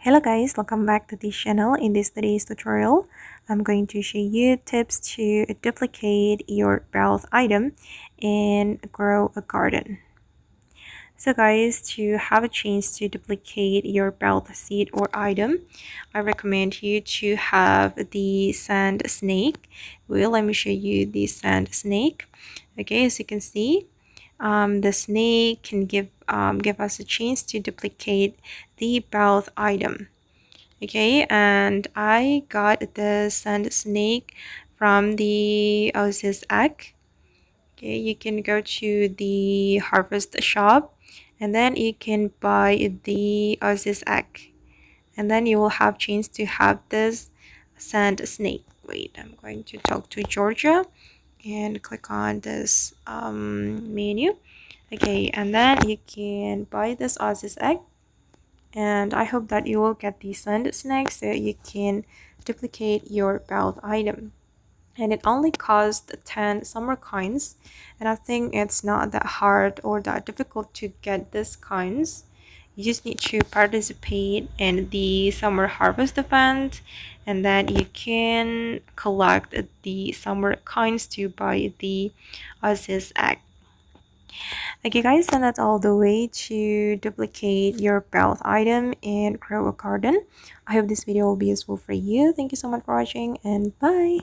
Hello guys, welcome back to this channel. In this today's tutorial, I'm going to show you tips to duplicate your browse item and grow a garden. So guys, to have a chance to duplicate your browse seed or item, I recommend you to have the sand snake. Well, let me show you the sand snake. Okay, as you can see, the snake can give us a chance to duplicate the browse item. Okay, and I got the sand snake from the Oasis egg. Okay, you can go to the harvest shop and then you can buy the Oasis egg, and then you will have chance to have this sand snake. Wait, I'm going to talk to Georgia and click on this menu. Okay, and then you can buy this Oasis egg, and I hope that you will get the sand snake so you can duplicate your belt item. And it only cost 10 summer coins, and I think it's not that hard or that difficult to get these coins. You just need to participate in the summer harvest event, and then you can collect the summer coins to buy the Oasis egg. Okay guys, and that's all the way to duplicate your belt item and grow a garden. I hope this video will be useful for you. Thank you so much for watching, and bye.